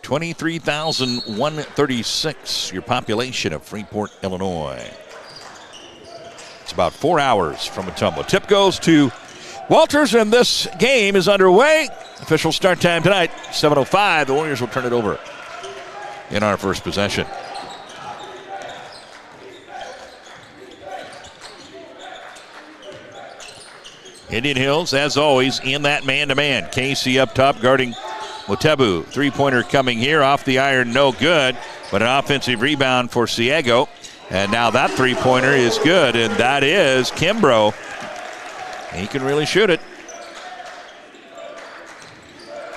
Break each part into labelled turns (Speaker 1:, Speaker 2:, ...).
Speaker 1: 23,136, your population of Freeport, Illinois. It's about 4 hours from Ottumwa. Tip goes to Walters, and this game is underway. Official start time tonight, 7:05. The Warriors will turn it over in our first possession. Indian Hills, as always, in that man-to-man. Casey up top guarding Mutebu. Three-pointer coming here off the iron, no good, but an offensive rebound for Ciego. And now that three-pointer is good, and that is Kimbrough. He can really shoot it.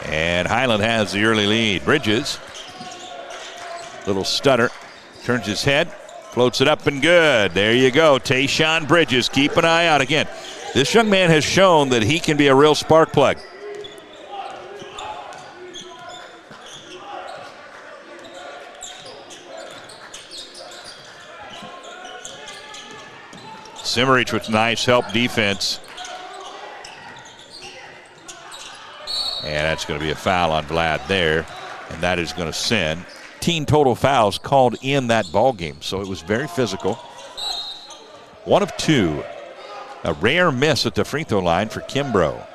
Speaker 1: And Highland has the early lead. Bridges, little stutter, turns his head, floats it up and good. There you go, Tayshaun Bridges. Keep an eye out again. This young man has shown that he can be a real spark plug. Simmerich with nice help defense. And that's going to be a foul on Vlad there. And that is going to send 18 total fouls called in that ball game. So it was very physical. 1 of 2. A rare miss at the free throw line for Kimbrough.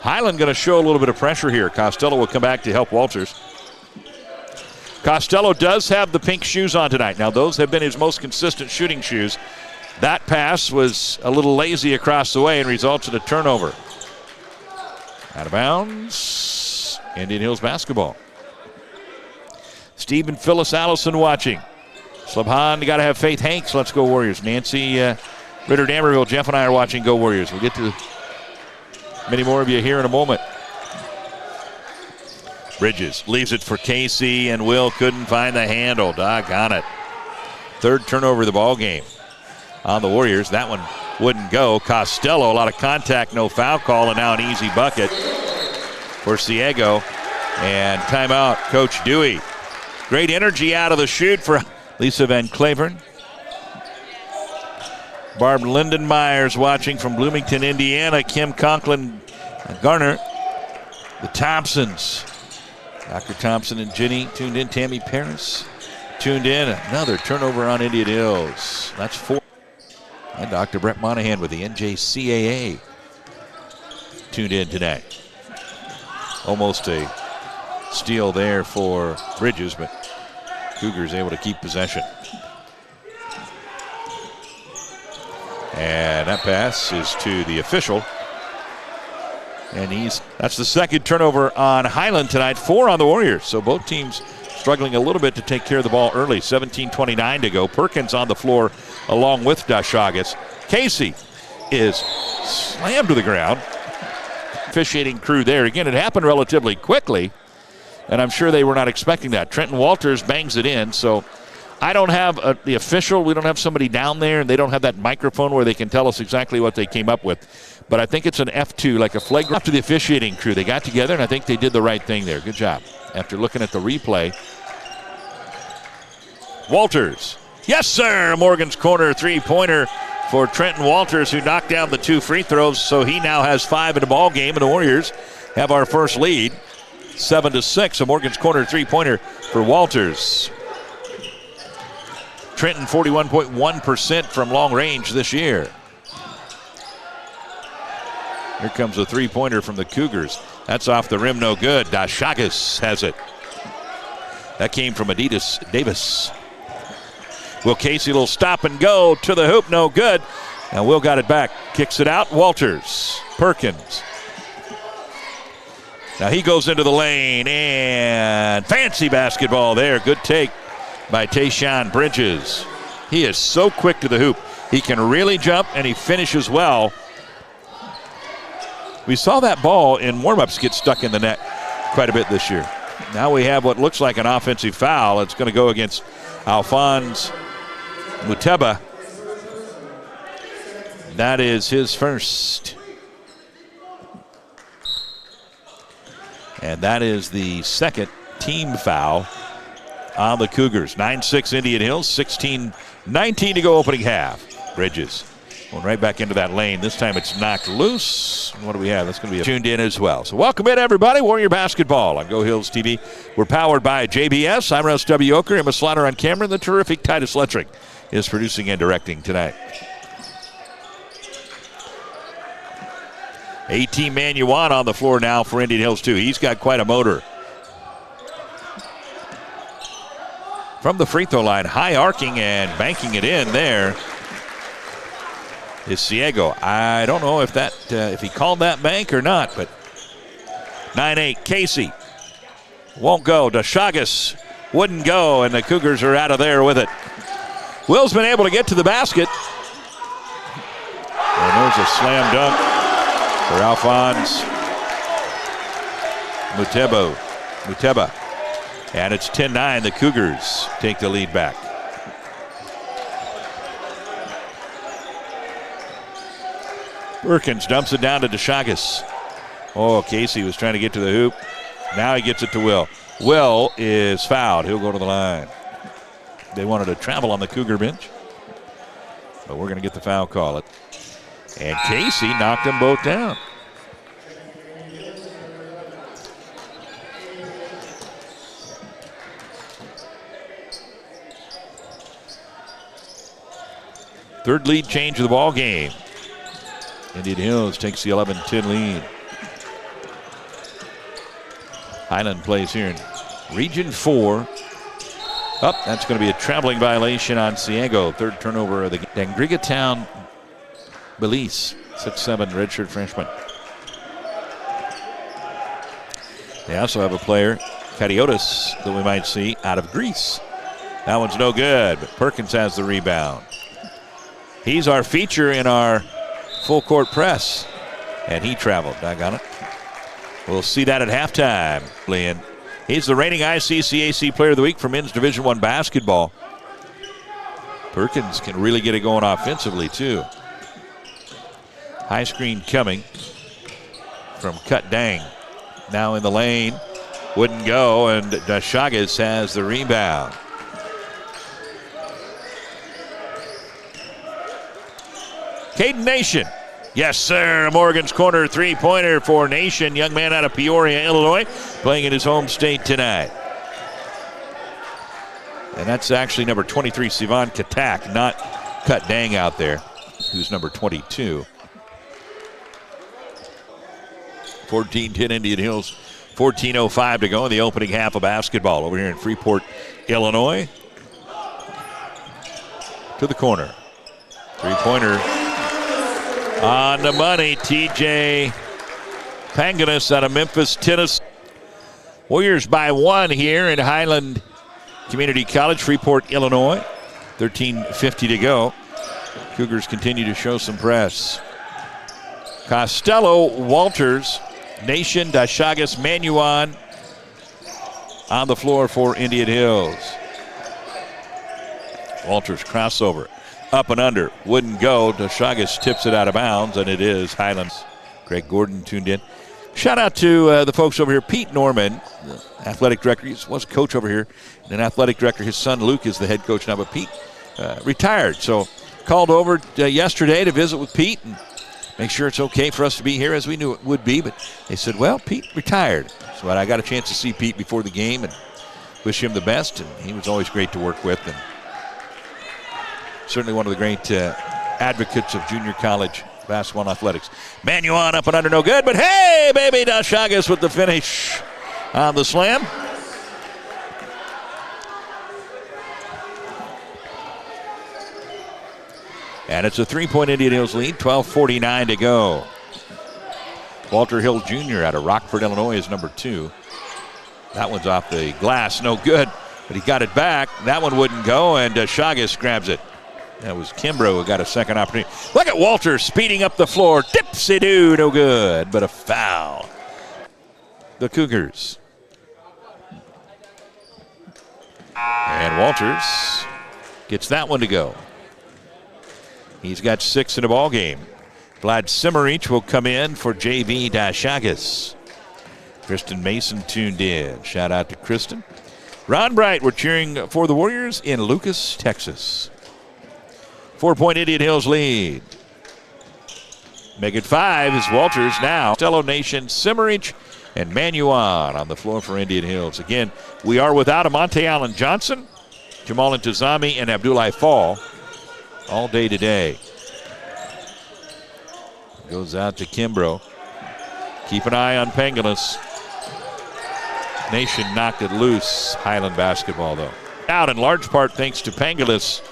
Speaker 1: Highland going to show a little bit of pressure here. Costello will come back to help Walters. Costello does have the pink shoes on tonight. Now, those have been his most consistent shooting shoes. That pass was a little lazy across the way and results in a turnover. Out of bounds. Indian Hills basketball. Stephen Phyllis Allison watching. Slabhan, you got to have faith. Hanks, let's go Warriors. Nancy Ritter Damerville, Jeff and I are watching Go Warriors. We'll get to many more of you here in a moment. Bridges leaves it for Casey, and Will couldn't find the handle. Doggone it. Third turnover of the ball game on the Warriors. That one wouldn't go. Costello, a lot of contact, no foul call, and now an easy bucket for Ciego. And timeout, Coach Dewey. Great energy out of the shoot for Lisa Van Clavern. Barb Lindenmeyer's watching from Bloomington, Indiana. Kim Conklin Garner. The Thompsons. Dr. Thompson and Jenny tuned in. Tammy Paris tuned in. Another turnover on Indian Hills. That's 4. And Dr. Brett Monahan with the NJCAA tuned in tonight. Almost a steal there for Bridges, but Cougars able to keep possession. And that pass is to the official. And that's the second turnover on Highland tonight, 4 on the Warriors. So both teams struggling a little bit to take care of the ball early. 17:29 to go. Perkins on the floor along with Dashagas. Casey is slammed to the ground. Officiating crew there. Again, it happened relatively quickly, and I'm sure they were not expecting that. Trenton Walters bangs it in, so I don't have the official. We don't have somebody down there, and they don't have that microphone where they can tell us exactly what they came up with. But I think it's an F2, like a flagrant. After the officiating crew, they got together, and I think they did the right thing there. Good job. After looking at the replay. Walters. Yes, sir. Morgan's corner three-pointer for Trenton Walters, who knocked down the 2 free throws, so he now has 5 in the ball game, and the Warriors have our first lead, 7-6. A Morgan's corner three-pointer for Walters. Trenton 41.1% from long range this year. Here comes a three-pointer from the Cougars. That's off the rim, no good. Dashagas has it. That came from Adidas Davis. Will Casey will stop and go to the hoop, no good. And Will got it back. Kicks it out, Walters. Perkins. Now he goes into the lane, and fancy basketball there. Good take by Tayshaun Bridges. He is so quick to the hoop. He can really jump, and he finishes well. We saw that ball in warm-ups get stuck in the net quite a bit this year. Now we have what looks like an offensive foul. It's going to go against Alphonse Muteba. That is his first. And that is the second team foul on the Cougars. 9-6 Indian Hills, 16-19 to go opening half. Bridges Going right back into that lane. This time it's knocked loose. What do we have? That's going to be tuned in as well. So welcome in, everybody. Warrior Basketball on Go Hills TV. We're powered by JBS. I'm Russ W. Oker. Emma Slaughter on camera. And the terrific Titus Lettrick is producing and directing tonight. 18 Manuan on the floor now for Indian Hills, too. He's got quite a motor. From the free throw line, high arcing and banking it in there is Ciego. I don't know if that if he called that bank or not, but 9-8, Casey won't go. DeShagas wouldn't go, and the Cougars are out of there with it. Will's been able to get to the basket. And there's a slam dunk for Alphonse Muteba. And it's 10-9. The Cougars take the lead back. Perkins dumps it down to DeShagas. Oh, Casey was trying to get to the hoop. Now he gets it to Will. Will is fouled. He'll go to the line. They wanted to travel on the Cougar bench, but we're going to get the foul call. And Casey knocked them both down. Third lead change of the ball game. Indian Hills takes the 11-10 lead. Highland plays here in Region 4. That's going to be a traveling violation on Ciego. Third turnover of the Dangriga Town Belize, 6'7", redshirt freshman. They also have a player, Cariotis, that we might see out of Greece. That one's no good, but Perkins has the rebound. He's our feature in our full court press, and he traveled. Doggone it. We'll see that at halftime. Leon. He's the reigning ICCAC Player of the Week for men's Division I basketball. Perkins can really get it going offensively, too. High screen coming from Cut Dang. Now in the lane. Wouldn't go, and DeShagas has the rebound. Caden Nation. Yes, sir. Morgan's corner three-pointer for Nation. Young man out of Peoria, Illinois, playing in his home state tonight. And that's actually number 23, Sivan Katak, not Cut Dang out there, who's number 22. 14-10 Indian Hills. 14:05 to go in the opening half of basketball over here in Freeport, Illinois. To the corner. Three-pointer. On the money, TJ Panganis out of Memphis, Tennessee. Warriors by 1 here in Highland Community College, Freeport, Illinois. 13:50 to go. Cougars continue to show some press. Costello, Walters, Nation, DeShagas, Manuan on the floor for Indian Hills. Walters crossover. Up and under, wouldn't go. DeShagas tips it out of bounds, and it is Highlands. Greg Gordon tuned in. Shout out to the folks over here. Pete Norman, the athletic director. He was coach over here, and an athletic director. His son Luke is the head coach now, but Pete retired. So called over yesterday to visit with Pete and make sure it's okay for us to be here, as we knew it would be. But they said, well, Pete retired. So I got a chance to see Pete before the game and wish him the best. And he was always great to work with. And certainly one of the great advocates of junior college basketball and athletics. Manuan up and under, no good, but hey, baby, DeShagas with the finish on the slam. And it's a three-point Indian Hills lead, 12:49 to go. Walter Hill Jr. out of Rockford, Illinois is number 2. That one's off the glass, no good, but he got it back. That one wouldn't go, and DeShagas grabs it. That was Kimbrough who got a second opportunity. Look at Walter speeding up the floor. Dipsy-doo, no good, but a foul. The Cougars. And Walters gets that one to go. He's got 6 in the ball game. Vlad Simerich will come in for JV DeShagas. Kristen Mason tuned in. Shout out to Kristen. Ron Bright, we're cheering for the Warriors in Lucas, Texas. 4-point Indian Hills lead. Make it 5 is Walters now. Costello, Nation, Simmerich, and Manuan on the floor for Indian Hills. Again, we are without Amonte Allen Johnson, Jamal Intizami, and Abdoulaye Fall all day today. Goes out to Kimbrough. Keep an eye on Pangolus. Nation knocked it loose. Highland basketball, though. Out in large part thanks to Pangolus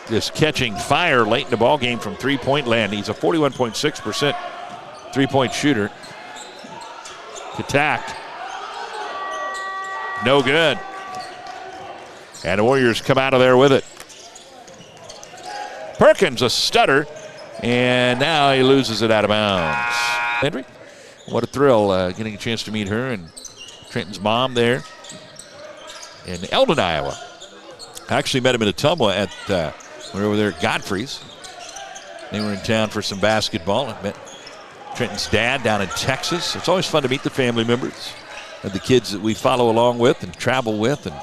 Speaker 1: just catching fire late in the ball game from three-point land. He's a 41.6% three-point shooter. Katak. No good. And the Warriors come out of there with it. Perkins, a stutter. And now he loses it out of bounds. Henry, what a thrill getting a chance to meet her and Trenton's mom there in Eldon, Iowa. I actually met him in Ottumwa at we were over there at Godfrey's. They were in town for some basketball. I met Trenton's dad down in Texas. It's always fun to meet the family members and the kids that we follow along with and travel with. And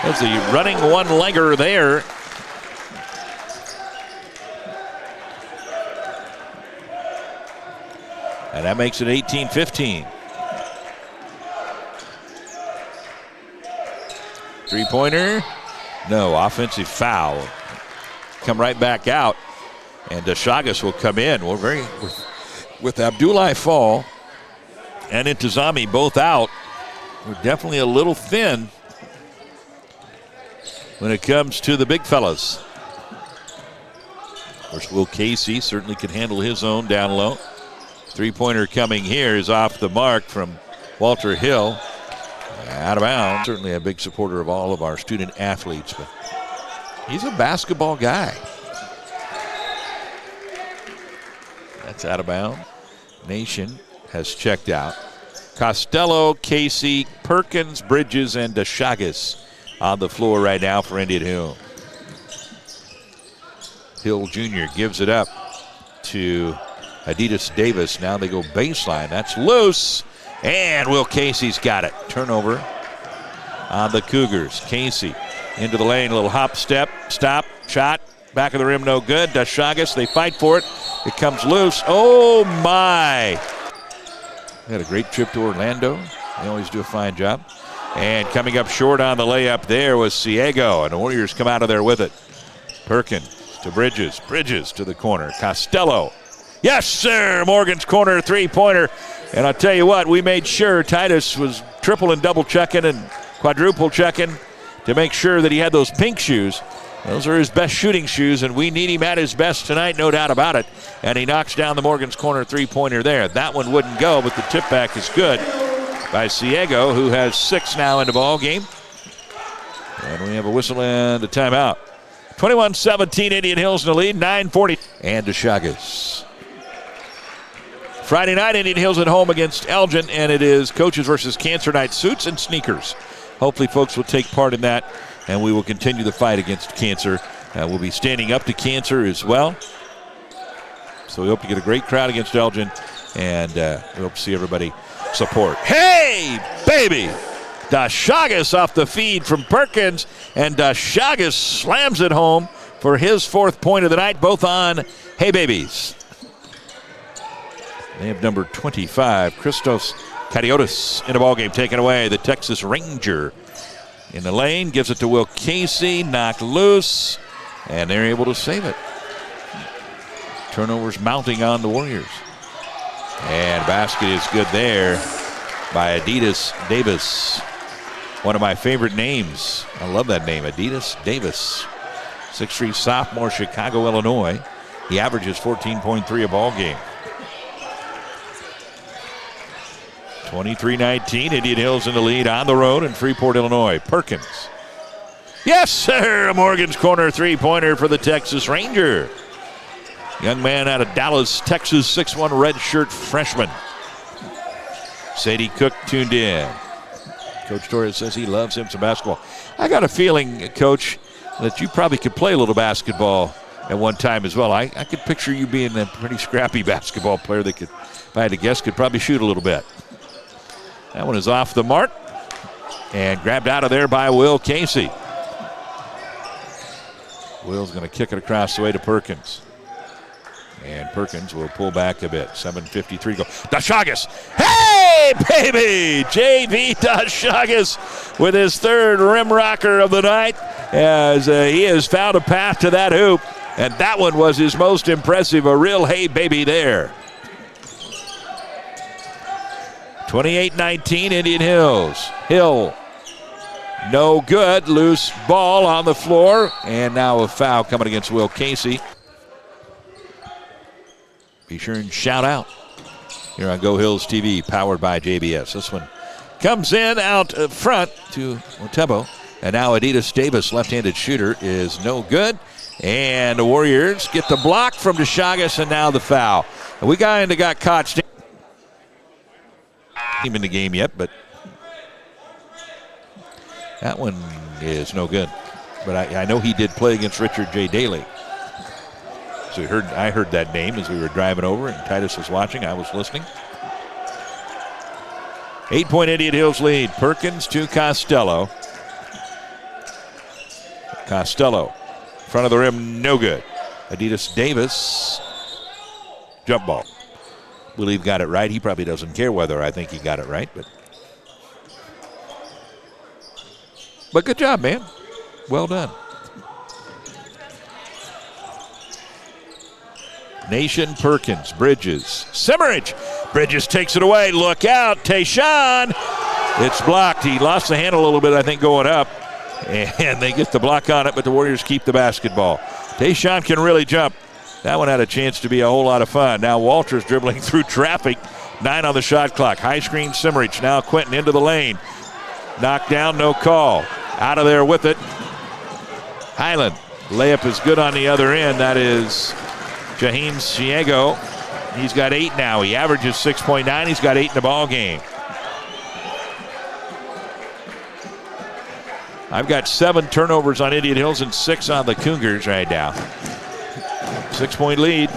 Speaker 1: there's the running one-legger there. And that makes it 18-15. Three-pointer. No, offensive foul. Come right back out. And Chagas will come in. We're with Abdoulaye Fall and Intizami both out. We're definitely a little thin when it comes to the big fellas. Of course, Will Casey certainly could handle his own down low. Three-pointer coming here is off the mark from Walter Hill. Out of bounds. Certainly a big supporter of all of our student athletes, but he's a basketball guy. That's out of bounds. Nation has checked out. Costello, Casey, Perkins, Bridges, and Chagas on the floor right now for Indian Hill. Hill Jr. gives it up to Adidas Davis. Now they go baseline. That's loose. And Will Casey's got it. Turnover on the Cougars. Casey into the lane. A little hop, step, stop, shot. Back of the rim, no good. Chagas, they fight for it. It comes loose. Oh, my. They had a great trip to Orlando. They always do a fine job. And coming up short on the layup there was Ciego. And the Warriors come out of there with it. Perkins to Bridges. Bridges to the corner. Costello. Yes, sir. Morgan's corner three-pointer. And I'll tell you what, we made sure Titus was triple and double checking and quadruple checking to make sure that he had those pink shoes. Those are his best shooting shoes, and we need him at his best tonight, no doubt about it. And he knocks down the Morgan's corner three-pointer there. That one wouldn't go, but the tip back is good by Ciego, who has 6 now in the ball game. And we have a whistle and a timeout. 21-17, Indian Hills in the lead, 9:40. And Chagas. Friday night, Indian Hills at home against Elgin, and it is Coaches versus Cancer Night, suits and sneakers. Hopefully folks will take part in that, and we will continue the fight against cancer. We'll be standing up to cancer as well. So we hope to get a great crowd against Elgin, and we hope to see everybody support. Hey, baby! Chagas off the feed from Perkins, and Chagas slams it home for his 4th point of the night, both on Hey Babies. They have number 25, Christos Cariotis, in the ballgame, taken away. The Texas Ranger in the lane, gives it to Will Casey, knocked loose, and they're able to save it. Turnovers mounting on the Warriors. And basket is good there by Adidas Davis. One of my favorite names. I love that name, Adidas Davis. 6'3" sophomore, Chicago, Illinois. He averages 14.3 a ball game. 23-19, Indian Hills in the lead on the road in Freeport, Illinois. Perkins. Yes, sir! Morgan's corner three-pointer for the Texas Ranger. Young man out of Dallas, Texas, 6'1" redshirt freshman. Sadie Cook tuned in. Coach Torres says he loves him some basketball. I got a feeling, Coach, that you probably could play a little basketball at one time as well. I could picture you being a pretty scrappy basketball player that could, if I had to guess, could probably shoot a little bit. That one is off the mark and grabbed out of there by Will Casey. Will's going to kick it across the way to Perkins. And Perkins will pull back a bit. 7:53 go. Dashagas. Hey, baby! J.V. Dashagas with his third rim rocker of the night as he has found a path to that hoop. And that one was his most impressive. A real hey, baby there. 28-19 Indian Hills. Hill. No good. Loose ball on the floor. And now a foul coming against Will Casey. Be sure and shout out here on Go Hills TV, powered by JBS. This one comes in out front to Otebo. And now Adidas Davis, left-handed shooter, is no good. And the Warriors get the block from Dashagas, and now the foul. And we got caught in the game yet, but that one is no good. But I know he did play against Richard J. Daly. So I heard that name as we were driving over, and Titus was watching. I was listening. 8-point Indian Hills lead. Perkins to Costello. Costello, front of the rim, no good. Adidas Davis, jump ball. Believe got it right. He probably doesn't care whether I think he got it right, but good job, man. Well done. Nation, Perkins, Bridges, Simmerage. Bridges takes it away. Look out, Tayshawn. It's blocked. He lost the handle a little bit, I think, going up. And they get the block on it, but the Warriors keep the basketball. Tayshawn can really jump. That one had a chance to be a whole lot of fun. Now Walters dribbling through traffic. 9 on the shot clock. High screen, Simmerage. Now Quentin into the lane. Knocked down, no call. Out of there with it. Highland. Layup is good on the other end. That is Jaheim Ciego. He's got 8 now. He averages 6.9. He's got 8 in the ball game. I've got 7 turnovers on Indian Hills and 6 on the Cougars right now. 6-point lead.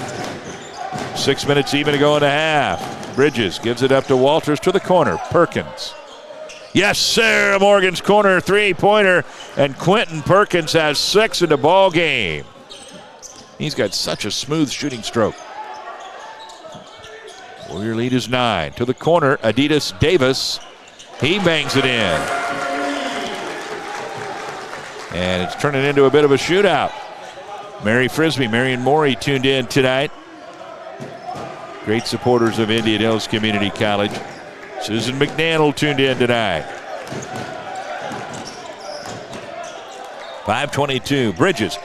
Speaker 1: 6 minutes even to go in the half. Bridges gives it up to Walters to the corner. Perkins. Yes, sir. Morgan's corner three-pointer. And Quentin Perkins has 6 in the ball game. He's got such a smooth shooting stroke. Warrior lead is 9. To the corner, Adidas Davis. He bangs it in. And it's turning into a bit of a shootout. Mary Frisbee, Marion Morey tuned in tonight. Great supporters of Indian Hills Community College. Susan McDaniel tuned in tonight. 5:22. Bridges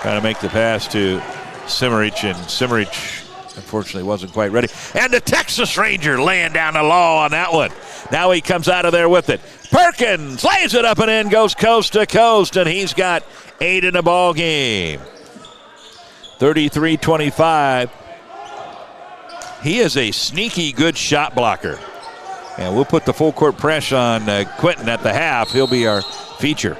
Speaker 1: trying to make the pass to Simmerage, and Simmerage unfortunately wasn't quite ready. And the Texas Ranger laying down the law on that one. Now he comes out of there with it. Perkins lays it up and in, goes coast to coast, and he's got 8 in the ball game. 33-25. He is a sneaky good shot blocker. And we'll put the full court press on Quentin at the half. He'll be our feature.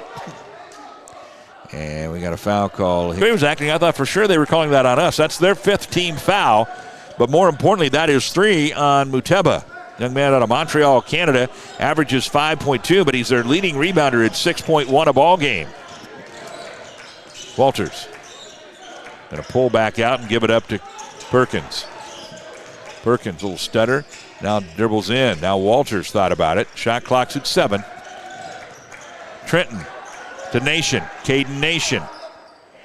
Speaker 1: And we got a foul call. He was acting, I thought for sure they were calling that on us. That's their 5th team foul. But more importantly, that is 3 on Muteba. Young man out of Montreal, Canada, averages 5.2, but he's their leading rebounder at 6.1 a ball game. Walters going to pull back out and give it up to Perkins. Perkins, a little stutter, now dribbles in. Now Walters thought about it. Shot clock's at 7. Trenton to Nation, Caden Nation.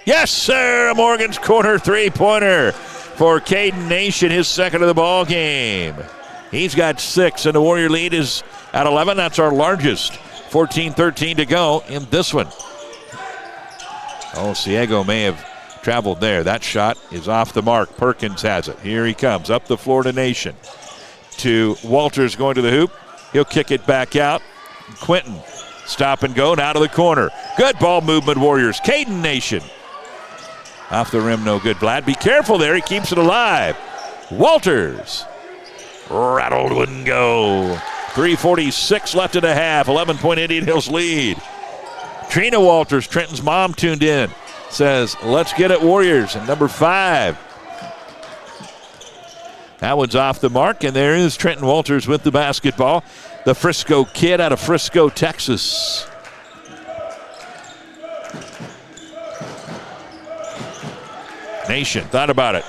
Speaker 1: Yes, sir, Morgan's corner three-pointer for Caden Nation, his 2nd of the ball game. He's got 6, and the Warrior lead is at 11. That's our largest. 14-13 to go in this one. Oh, Ciego may have traveled there. That shot is off the mark. Perkins has it. Here he comes up the floor to Nation. To Walters going to the hoop. He'll kick it back out. Quentin, stop and go, now to the corner. Good ball movement, Warriors. Caden Nation. Off the rim, no good. Vlad, be careful there. He keeps it alive. Walters. Rattled, wouldn't go. 3:46 left in the half. 11-point Indian Hills lead. Trina Walters, Trenton's mom, tuned in. Says, let's get it, Warriors. And number 5. That one's off the mark, and there is Trenton Walters with the basketball. The Frisco kid out of Frisco, Texas. Nation, thought about it.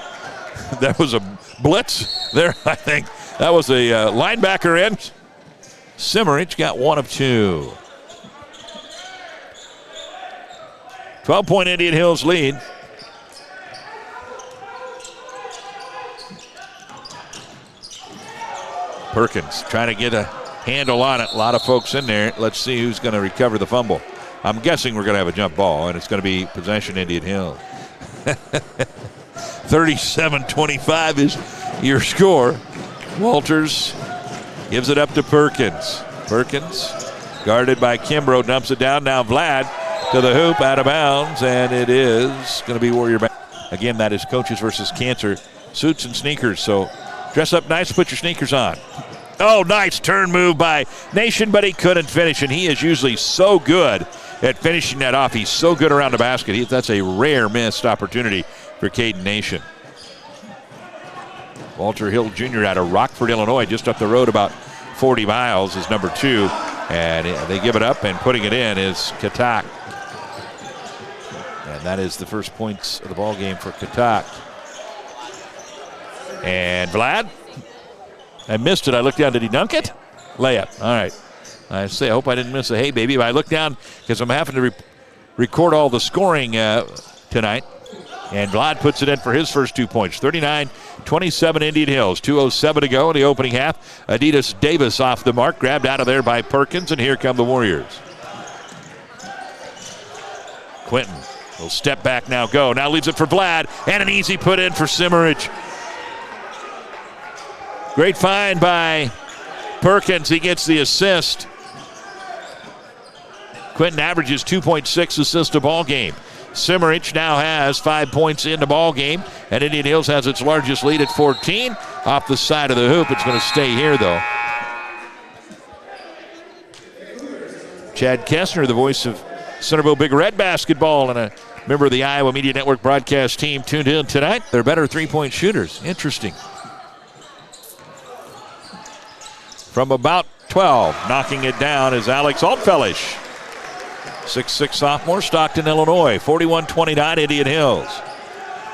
Speaker 1: That was a blitz there, I think. That was a linebacker in. Simmerich got 1 of 2. 12-point Indian Hills lead. Perkins trying to get a handle on it. A lot of folks in there. Let's see who's going to recover the fumble. I'm guessing we're going to have a jump ball, and it's going to be possession Indian Hills. 37-25 is your score. Walters gives it up to Perkins. Perkins, guarded by Kimbrough, dumps it down. Now Vlad to the hoop, out of bounds, and it is going to be Warrior back. Again, that is Coaches versus Cancer. Suits and sneakers, so dress up nice, put your sneakers on. Oh, nice turn move by Nation, but he couldn't finish, and he is usually so good at finishing that off. He's so good around the basket. That's a rare missed opportunity for Caden Nation. Walter Hill Jr. out of Rockford, Illinois, just up the road about 40 miles is number 2. And they give it up, and putting it in is Katak. And that is the first points of the ball game for Katak. And Vlad. I missed it. I looked down. Did he dunk it? Layup. All right. I hope I didn't miss a hey, baby. But I looked down because I'm having to record all the scoring tonight. And Vlad puts it in for his first 2 points. 39-27 Indian Hills. 2:07 to go in the opening half. Adidas Davis off the mark. Grabbed out of there by Perkins. And here come the Warriors. Quinton will step back now, go. Now leaves it for Vlad. And an easy put in for Simmerich. Great find by Perkins. He gets the assist. Quinton averages 2.6 assists a ball game. Simmerich now has 5 points in the ball game, and Indian Hills has its largest lead at 14 off the side of the hoop. It's going to stay here, though. Chad Kessner, the voice of Centerville Big Red basketball and a member of the Iowa Media Network broadcast team, tuned in tonight. They're better three-point shooters. Interesting. From about 12, knocking it down is Alex Altfellish. 6'6" sophomore, Stockton, Illinois. 41-29 Indian Hills.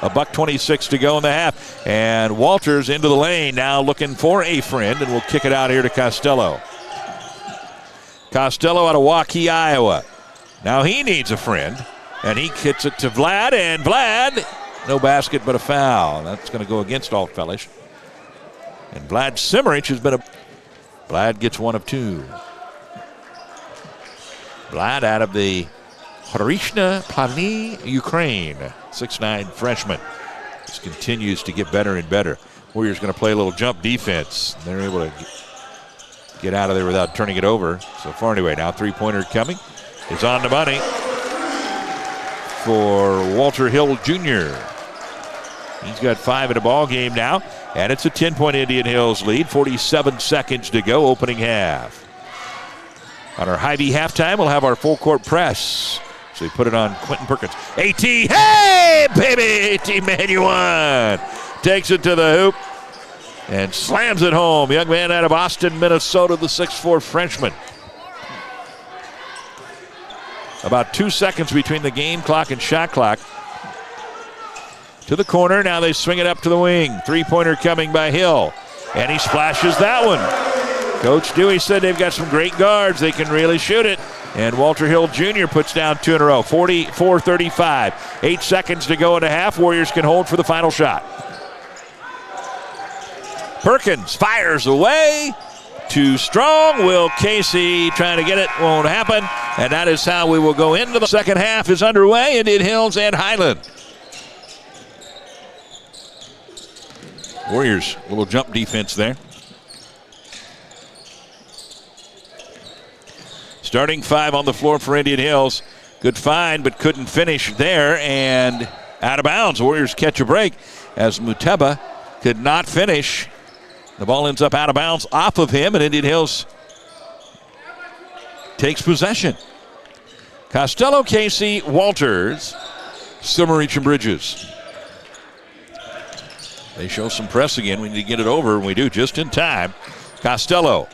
Speaker 1: $1:26 to go in the half. And Walters into the lane now looking for a friend, and we'll kick it out here to Costello. Costello out of Waukee, Iowa. Now he needs a friend, and he hits it to Vlad, and Vlad, no basket but a foul. That's going to go against Altfellish. And Vlad Simmerich has been a... Vlad gets 1 of 2. Vlad out of the Horishna Plani, Ukraine. 6'9" freshman. Just continues to get better and better. Warriors going to play a little jump defense. They're able to get out of there without turning it over. So far anyway, now three-pointer coming. It's on the money for Walter Hill Jr. He's got 5 in the ball game now. And it's a 10-point Indian Hills lead. 47 seconds to go, opening half. On our Hy-Vee halftime, we'll have our full-court press. So we put it on Quinton Perkins. AT, hey, baby! AT Manuan takes it to the hoop and slams it home. Young man out of Austin, Minnesota, the 6'4" freshman. About 2 seconds between the game clock and shot clock. To the corner, now they swing it up to the wing. Three-pointer coming by Hill, and he splashes that one. Coach Dewey said they've got some great guards. They can really shoot it. And Walter Hill Jr. puts down 2 in a row, 44-35. 8 seconds to go in a half. Warriors can hold for the final shot. Perkins fires away. Too strong. Will Casey trying to get it. Won't happen. And that is how we will go into the second half is underway. Indian Hills and Highland. Warriors, a little jump defense there. Starting 5 on the floor for Indian Hills. Good find, but couldn't finish there. And out of bounds. Warriors catch a break as Muteba could not finish. The ball ends up out of bounds off of him, and Indian Hills takes possession. Costello, Casey, Walters, Simmerich, and Bridges. They show some press again. We need to get it over, and we do just in time. Costello.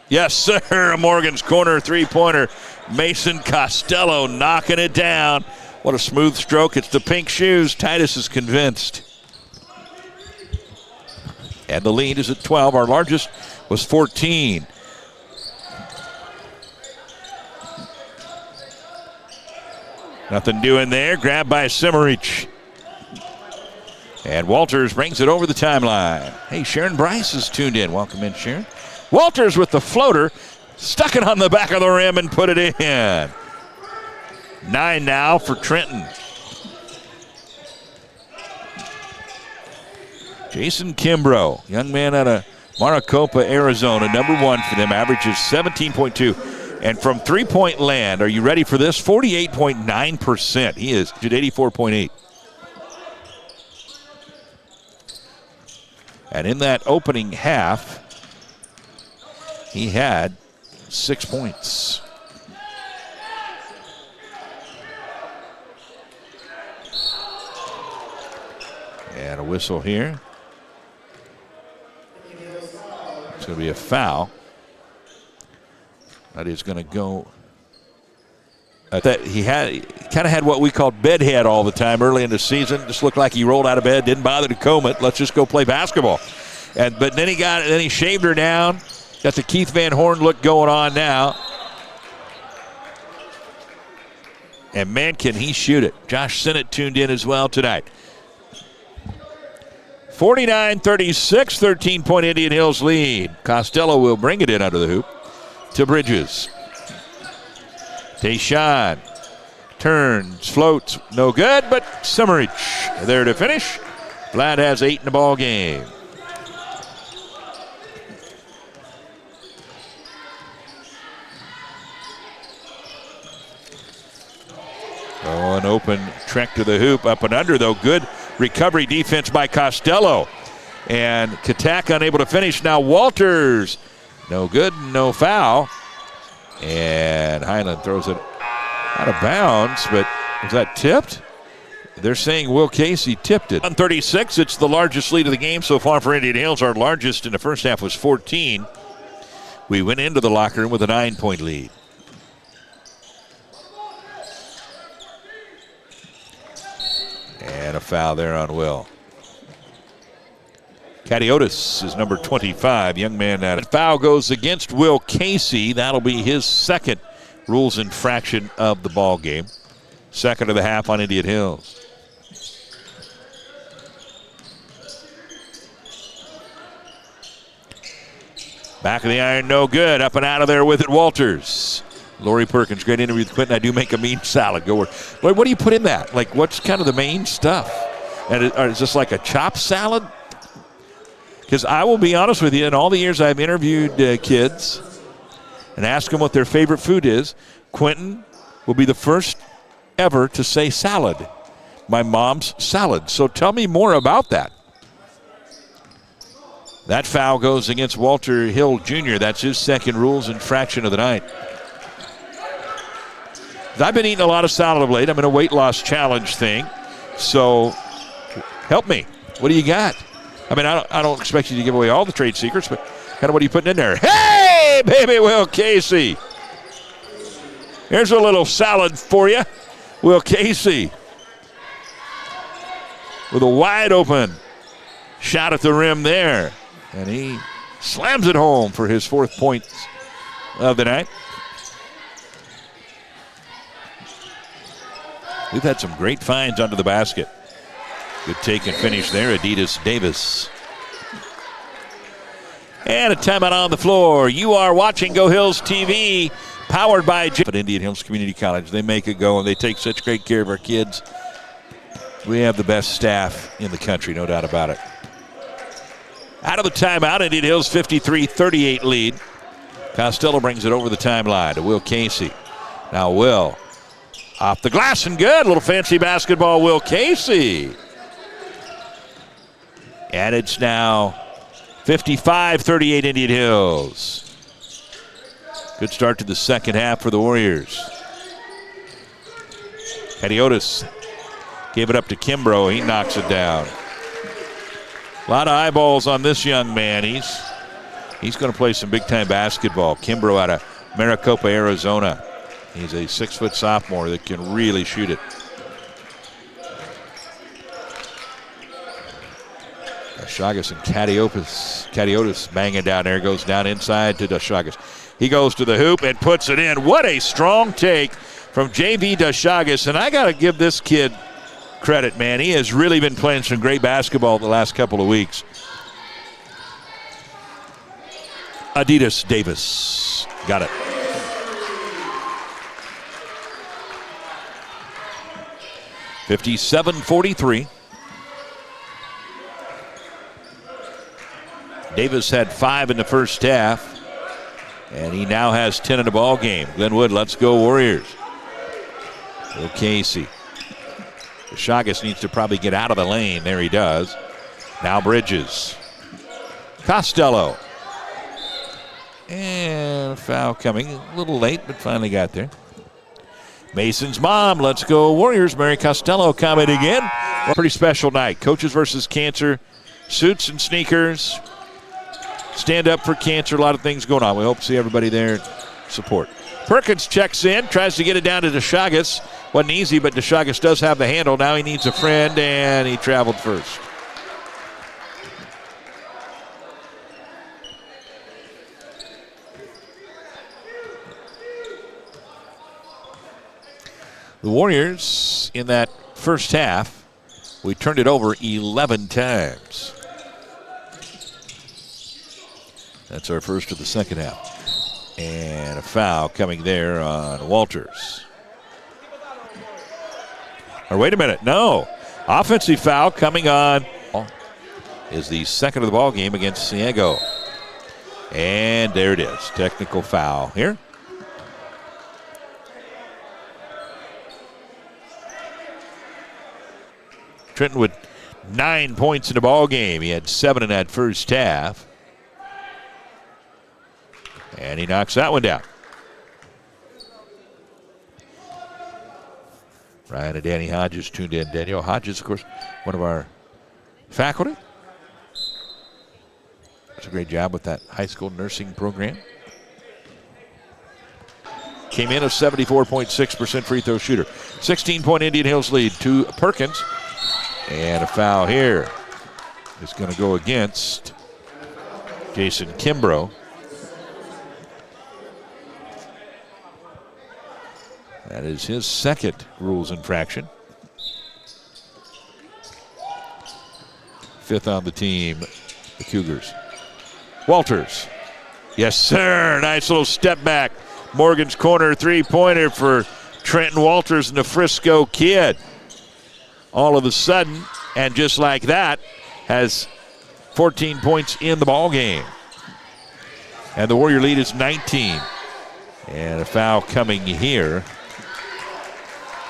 Speaker 1: Yes, sir. A Morgan's corner three-pointer. Mason Costello knocking it down What a smooth stroke. It's the pink shoes. Titus is convinced. And the lead is at 12. Our largest was 14. Nothing doing there. Grabbed by Simmerich. And Walters brings it over the timeline. Hey, Sharon Bryce is tuned in. Welcome in, Sharon. Walters with the floater. Stuck it on the back of the rim and put it in. 9 now for Trenton. Jason Kimbrough, young man out of Maricopa, Arizona, number 1 for them, averages 17.2. And from three-point land, are you ready for this? 48.9%. He is at 84.8. And in that opening half, he had 6 points. And a whistle here. It's going to be a foul. That is going to go. That he kind of had what we called bedhead all the time early in the season. Just looked like he rolled out of bed, didn't bother to comb it. Let's just go play basketball. But then he shaved her down. Got the Keith Van Horn look going on now. And man, can he shoot it. Josh Sinnott tuned in as well tonight. 49-36, 13-point Indian Hills lead. Costello will bring it in under the hoop to Bridges. Tayshawn turns, floats, no good, but Simmerich there to finish. Vlad has 8 in the ball game. Oh, an open trek to the hoop, up and under though. Good recovery defense by Costello. And Katak unable to finish. Now Walters, no good, no foul. And Highland throws it out of bounds, but was that tipped? They're saying Will Casey tipped it. On 36, it's the largest lead of the game so far for Indian Hills. Our largest in the first half was 14. We went into the locker room with a 9-point lead. And a foul there on Will. Cadiotis is number 25, young man. That foul goes against Will Casey. That'll be his second rules infraction of the ball game. Second of the half on Indian Hills. Back of the iron, no good. Up and out of there with it, Walters. Lori Perkins, great interview with Quentin. I do make a mean salad. Go work. What do you put in that? Like, what's kind of the main stuff? And is this like a chopped salad? Because I will be honest with you, in all the years I've interviewed kids and asked them what their favorite food is, Quentin will be the first ever to say salad. My mom's salad. So tell me more about that. That foul goes against Walter Hill Jr. That's his second rules infraction of the night. I've been eating a lot of salad of late. I'm in a weight loss challenge thing. So help me. What do you got? I mean, I don't expect you to give away all the trade secrets, but kind of what are you putting in there? Hey, baby, Will Casey. Here's a little salad for you. Will Casey with a wide open shot at the rim there. And he slams it home for his 4th point of the night. We've had some great finds under the basket. Good take and finish there, Adidas Davis. And a timeout on the floor. You are watching Go Hills TV, powered by at Indian Hills Community College. They make it go, and they take such great care of our kids. We have the best staff in the country, no doubt about it. Out of the timeout, Indian Hills 53-38 lead. Costello brings it over the timeline to Will Casey. Now Will, off the glass and good. Little fancy basketball, Will Casey. And it's now 55-38 Indian Hills. Good start to the second half for the Warriors. Cadiotis gave it up to Kimbrough. He knocks it down. A lot of eyeballs on this young man. He's going to play some big-time basketball. Kimbrough out of Maricopa, Arizona. He's a 6-foot sophomore that can really shoot it. Chagas and Catiotis banging down there. Goes down inside to Chagas. He goes to the hoop and puts it in. What a strong take from J.V. Chagas. And I got to give this kid credit, man. He has really been playing some great basketball the last couple of weeks. Adidas Davis. Got it. (57-43). Davis had 5 in the first half, and he now has 10 in the ball game. Glenwood, let's go Warriors. Casey. Chagas needs to probably get out of the lane. There he does. Now Bridges. Costello. And a foul coming. A little late, but finally got there. Mason's mom. Let's go Warriors. Mary Costello commenting again. Well, pretty special night. Coaches versus Cancer. Suits and sneakers. Stand up for cancer. A lot of things going on. We hope to see everybody there support. Perkins checks in. Tries to get it down to Chagas. Wasn't easy, but Chagas does have the handle. Now he needs a friend, and he traveled first. The Warriors, in that first half, we turned it over 11 times. That's our first of the second half. And a foul coming there on Walters. Or wait a minute, no. Offensive foul coming on is the second of the ball game against Ciego. And there it is, technical foul here. Trenton with 9 points in the ball game. He had 7 in that first half. And he knocks that one down. Ryan and Danny Hodges tuned in. Danielle Hodges, of course, one of our faculty. Does a great job with that high school nursing program. Came in a 74.6% free throw shooter. 16-point Indian Hills lead to Perkins. And a foul here is going to go against Jason Kimbrough. That is his second rules infraction. 5th on the team, the Cougars. Walters. Yes, sir. Nice little step back. Morgan's corner three-pointer for Trenton Walters and the Frisco kid. All of a sudden, and just like that, has 14 points in the ball game. And the Warrior lead is 19. And a foul coming here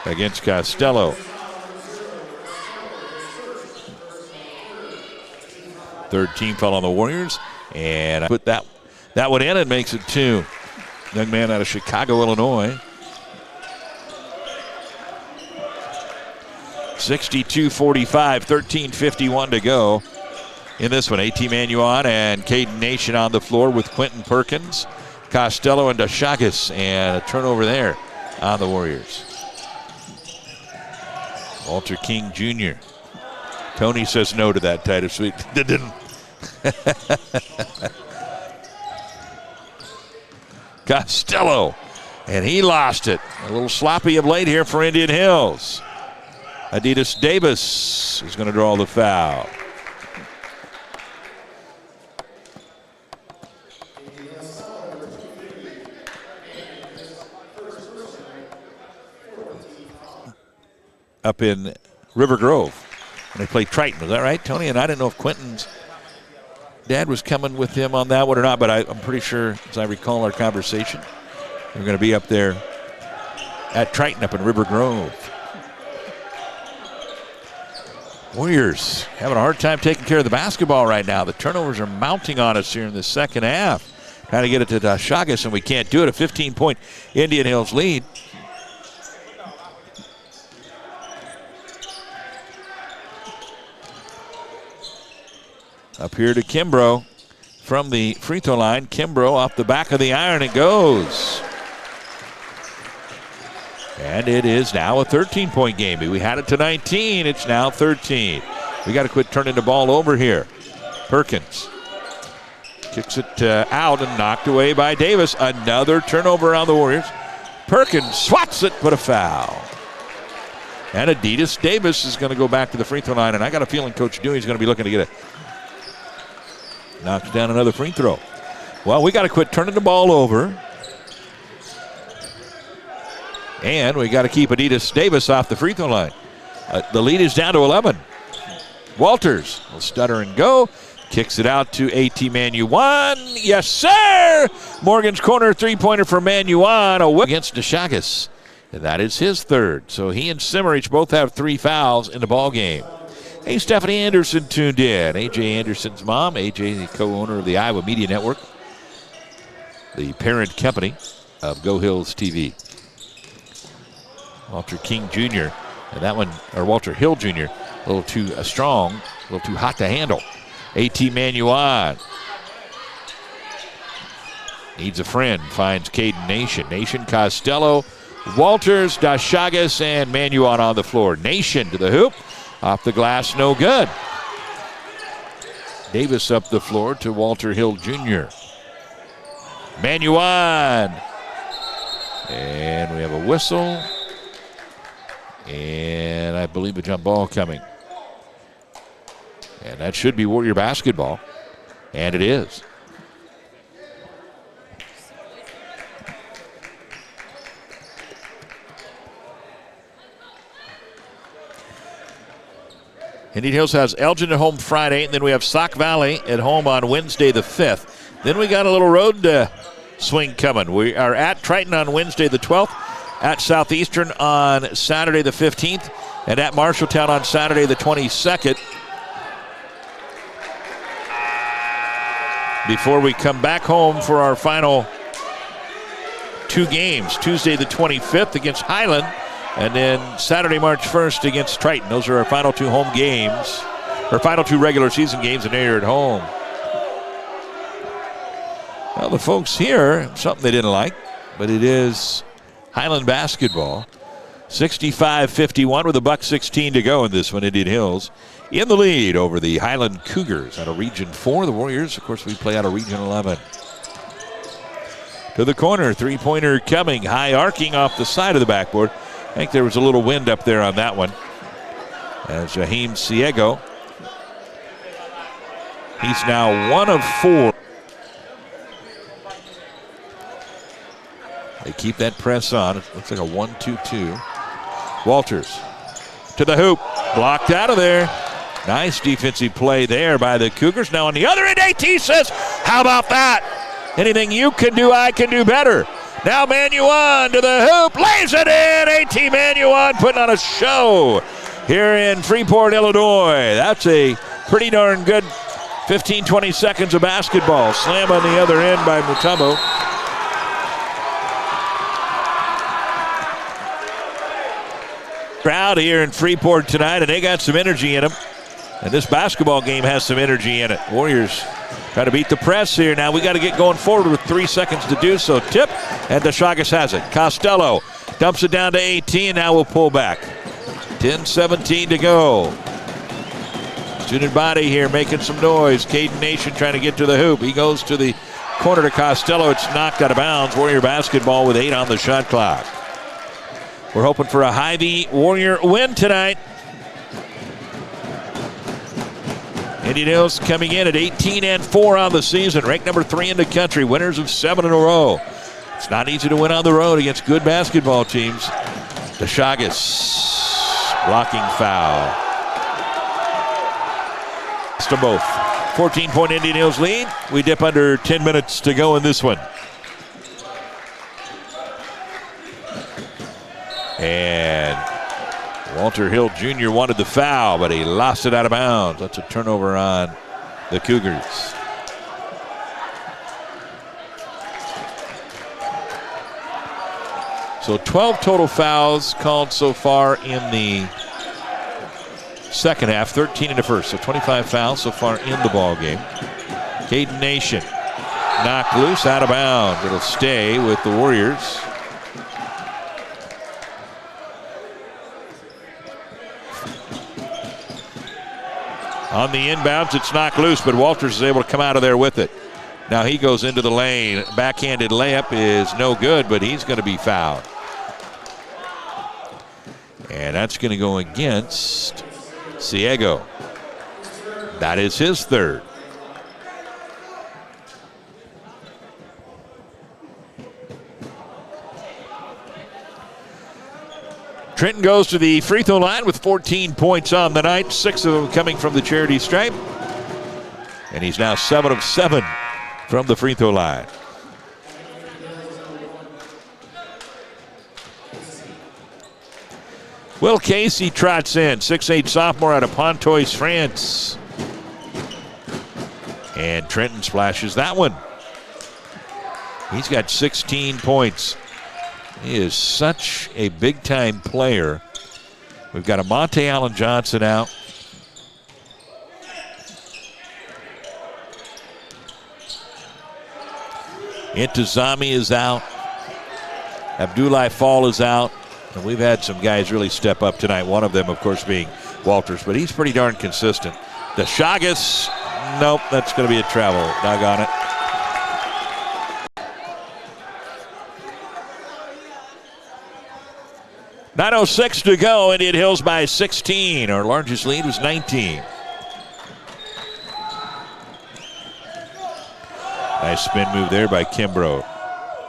Speaker 1: against Costello. 3rd team foul on the Warriors. And I put that one in and makes it 2. Young man out of Chicago, Illinois. 62-45, 13:51 to go in this one. A.T. Manuon and Caden Nation on the floor with Quentin Perkins, Costello, and Chagas. And a turnover there on the Warriors. Walter King Jr. Tony says no to that Titus Sweet. Didn't. Costello, and he lost it. A little sloppy of late here for Indian Hills. Adidas Davis is going to draw the foul. Up in River Grove. And they play Triton. Was that right, Tony? And I didn't know if Quentin's dad was coming with him on that one or not, but I'm pretty sure, as I recall our conversation, we're going to be up there at Triton up in River Grove. Warriors having a hard time taking care of the basketball right now. The turnovers are mounting on us here in the second half. Trying to get it to Chagas, and we can't do it. A 15-point Indian Hills lead. Up here to Kimbrough from the free throw line. Kimbrough off the back of the iron. It goes. And it is now a 13-point game. We had it to 19. It's now 13. We got to quit turning the ball over here. Perkins kicks it out and knocked away by Davis. Another turnover on the Warriors. Perkins swats it, but a foul. And Adidas Davis is going to go back to the free throw line, and I got a feeling Coach Dewey's going to be looking to get it. Knocks down another free throw. Well, we got to quit turning the ball over. And we got to keep Adidas Davis off the free throw line. The lead is down to 11. Walters will stutter and go. Kicks it out to A.T. Manuan. Yes, sir! Morgan's corner three-pointer for Manuan against DeShagas. And that is his third. So he and Simmerich both have 3 fouls in the ball game. Hey, Stephanie Anderson tuned in. A.J. Anderson's mom. A.J., the co-owner of the Iowa Media Network, the parent company of Go Hills TV. Walter King Jr. And that one, or Walter Hill Jr., a little too strong, a little too hot to handle. A.T. Manuan needs a friend, finds Caden Nation. Nation, Costello, Walters, DeShagas, and Manuan on the floor. Nation to the hoop. Off the glass, no good. Davis up the floor to Walter Hill Jr. Manuan. And we have a whistle. And I believe a jump ball coming. And that should be Warrior basketball. And it is. Indian Hills has Elgin at home Friday, and then we have Sauk Valley at home on Wednesday the 5th. Then we got a little road swing coming. We are at Triton on Wednesday the 12th, at Southeastern on Saturday the 15th, and at Marshalltown on Saturday the 22nd. Before we come back home for our final 2 games, Tuesday the 25th against Highland, and then Saturday, March 1st against Triton. Those are our final 2 home games, or final 2 regular season games, and they're at home. Well, the folks here, something they didn't like, but it is Highland basketball. 65-51 with $1:16 to go in this one. Indian Hills in the lead over the Highland Cougars out of Region 4. The Warriors, of course, we play out of Region 11. To the corner, three-pointer coming, high arcing off the side of the backboard. I think there was a little wind up there on that one. As Jaheim Ciego, he's now 1 of 4. They keep that press on. It looks like a 1-2-2. Walters to the hoop, blocked out of there. Nice defensive play there by the Cougars. Now on the other end, AT says, how about that? Anything you can do, I can do better. Now Manuan to the hoop, lays it in. A.T. Manuan putting on a show here in Freeport, Illinois. That's a pretty darn good 15-20 seconds of basketball. Slam on the other end by Mutombo. Crowd here in Freeport tonight, and they got some energy in them. And this basketball game has some energy in it. Warriors try to beat the press here. Now we got to get going forward with 3 seconds to do so. Tip, and DeShagas has it. Costello dumps it down to 18. Now we'll pull back. 10-17 to go. Student body here making some noise. Caden Nation trying to get to the hoop. He goes to the corner to Costello. It's knocked out of bounds. Warrior basketball with 8 on the shot clock. We're hoping for a Hy-Vee Warrior win tonight. Indian Hills coming in at 18-4 on the season, ranked number 3 in the country, winners of 7 in a row. It's not easy to win on the road against good basketball teams. DeShagas, blocking foul. It's to both. 14-point Indian Hills lead. We dip under 10 minutes to go in this one. And Walter Hill Jr. wanted the foul, but he lost it out of bounds. That's a turnover on the Cougars. So 12 total fouls called so far in the second half, 13 in the first. So 25 fouls so far in the ball game. Caden Nation knocked loose, out of bounds. It'll stay with the Warriors. On the inbounds, it's knocked loose, but Walters is able to come out of there with it. Now he goes into the lane. Backhanded layup is no good, but he's going to be fouled. And that's going to go against Ciego. That is his third. Trenton goes to the free throw line with 14 points on the night, 6 of them coming from the charity stripe. And he's now 7 of 7 from the free throw line. Will Casey trots in, 6'8" sophomore out of Pontoise, France. And Trenton splashes that one. He's got 16 points. He is such a big-time player. We've got Monte Allen Johnson out. Intizami is out. Abdoulaye Fall is out. And we've had some guys really step up tonight. One of them, of course, being Walters, but he's pretty darn consistent. The Chagas, nope, that's going to be a travel. Doggone it. .906 to go. Indian Hills by 16. Our largest lead was 19. Nice spin move there by Kimbrough.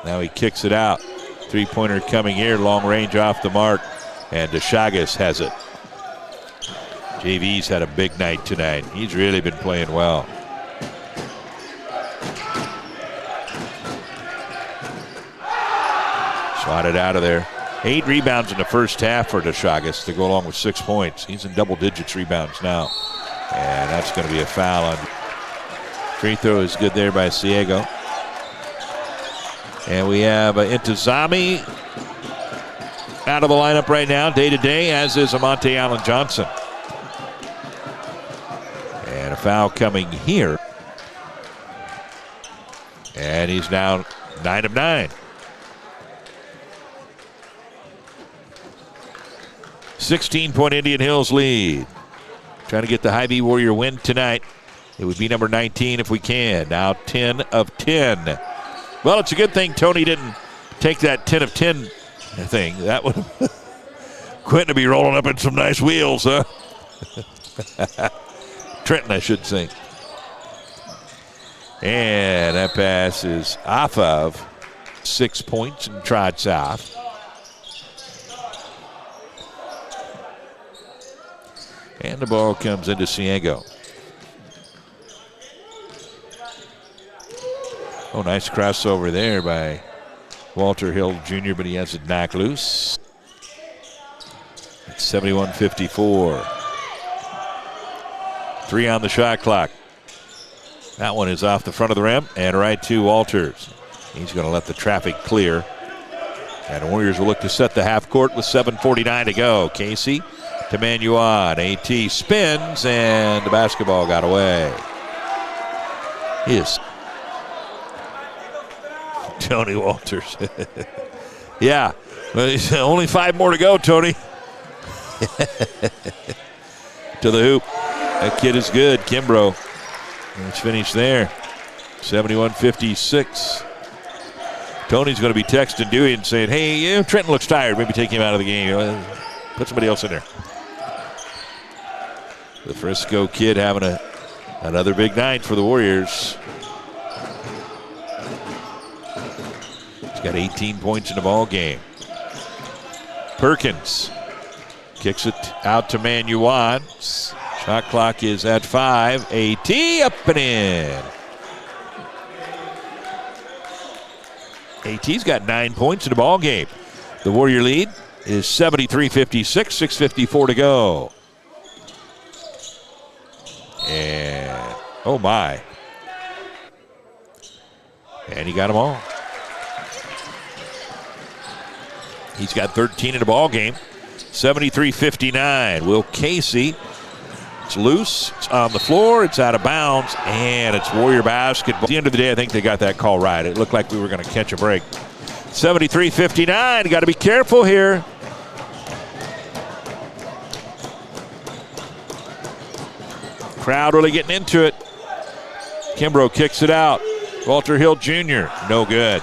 Speaker 1: Now he kicks it out. Three-pointer coming here, long range off the mark, and DeChagas has it. JV's had a big night tonight. He's really been playing well. Swatted out of there. 8 rebounds in the first half for DeChagas to go along with 6 points. He's in double digits rebounds now. And that's going to be a foul on. Free throw is good there by Ciego. And we have Intizami out of the lineup right now, day to day, as is Monte Allen Johnson. And a foul coming here. And he's now 9 of 9. 16-point Indian Hills lead. Trying to get the Hy-Vee Warrior win tonight. It would be number 19 if we can. Now 10 of 10. Well, it's a good thing Tony didn't take that 10 of 10 thing. That would Quentin to be rolling up in some nice wheels, huh? Trenton, I should say. And that pass is off of 6 points and trots off. And the ball comes into Ciego. Oh, nice crossover there by Walter Hill Jr., but he has it knocked loose. It's 71-54. 3 on the shot clock. That one is off the front of the rim and right to Walters. He's going to let the traffic clear. And the Warriors will look to set the half court with 7:49 to go. Casey to Manuan. AT spins, and the basketball got away. Yes. Tony Walters. Yeah. Well, only 5 more to go, Tony. To the hoop. That kid is good. Kimbrough. Let's finish there. 71-56. Tony's going to be texting Dewey and saying, hey, Trenton looks tired. Maybe take him out of the game. Put somebody else in there. The Frisco kid having another big night for the Warriors. He's got 18 points in the ball game. Perkins kicks it out to Manuan. Shot clock is at 5. AT up and in. AT's got 9 points in the ball game. The Warrior lead is 73-56, 6:54 to go. And, oh my. And he got them all. He's got 13 in the ball game. 73-59. Will Casey. It's loose. It's on the floor. It's out of bounds. And it's Warrior basketball. At the end of the day, I think they got that call right. It looked like we were going to catch a break. 73-59. Got to be careful here. Crowd really getting into it. Kimbrough kicks it out. Walter Hill Jr., no good.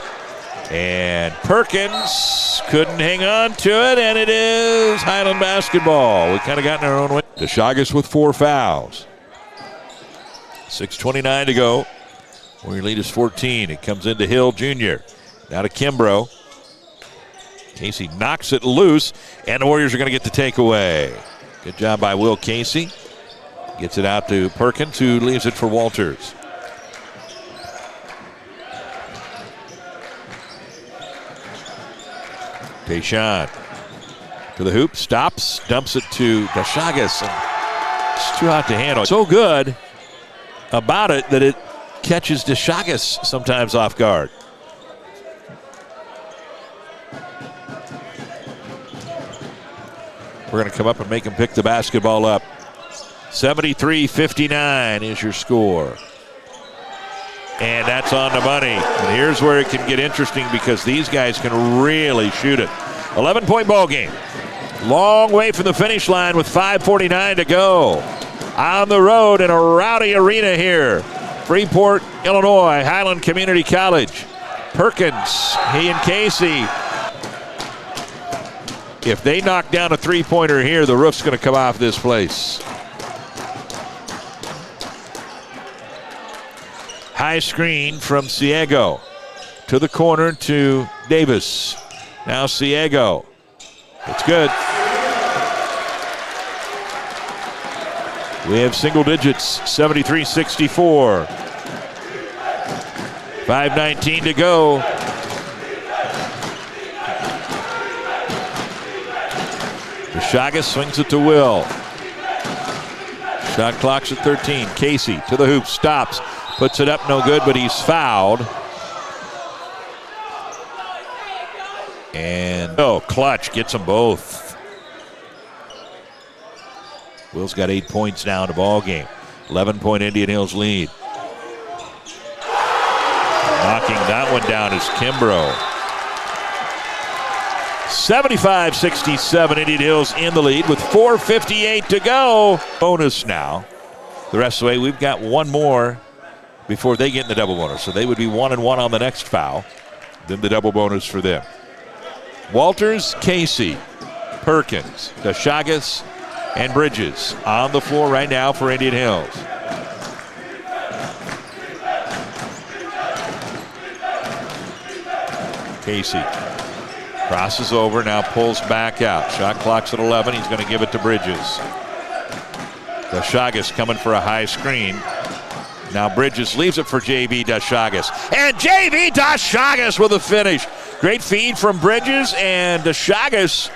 Speaker 1: And Perkins couldn't hang on to it, and it is Highland basketball. We kind of got in our own way. DeShagas with 4 fouls. 6:29 to go. Warrior lead is 14. It comes into Hill Jr. Now to Kimbrough. Casey knocks it loose, and the Warriors are going to get the takeaway. Good job by Will Casey. Gets it out to Perkins, who leaves it for Walters. Deshaun to the hoop, stops, dumps it to DeShagas. It's too hot to handle. So good about it that it catches DeShagas sometimes off guard. We're going to come up and make him pick the basketball up. 73-59 is your score. And that's on the money. And here's where it can get interesting because these guys can really shoot it. 11-point ball game. Long way from the finish line with 5:49 to go. On the road in a rowdy arena here. Freeport, Illinois, Highland Community College. Perkins, he and Casey. If they knock down a three-pointer here, the roof's going to come off this place. High screen from Ciego. To the corner to Davis. Now Ciego. It's good. We have single digits, 73-64. 5:19 to go. DeShagas swings it to Will. Shot clock's at 13. Casey to the hoop, stops, puts it up, no good, but he's fouled. And clutch, gets them both. Will's got 8 points now in the ball game. 11-point Indian Hills lead. Knocking that one down is Kimbrough. 75-67, Indian Hills in the lead with 4:58 to go. Bonus now. The rest of the way, we've got one more before they get in the double bonus. So they would be 1-1 on the next foul. Then the double bonus for them. Walters, Casey, Perkins, DeShagas, and Bridges on the floor right now for Indian Hills. Casey crosses over, now pulls back out. Shot clock's at 11. He's going to give it to Bridges. DeShagas coming for a high screen. Now Bridges leaves it for J.B. DeShagas. And J.B. DeShagas with a finish. Great feed from Bridges, and DeShagas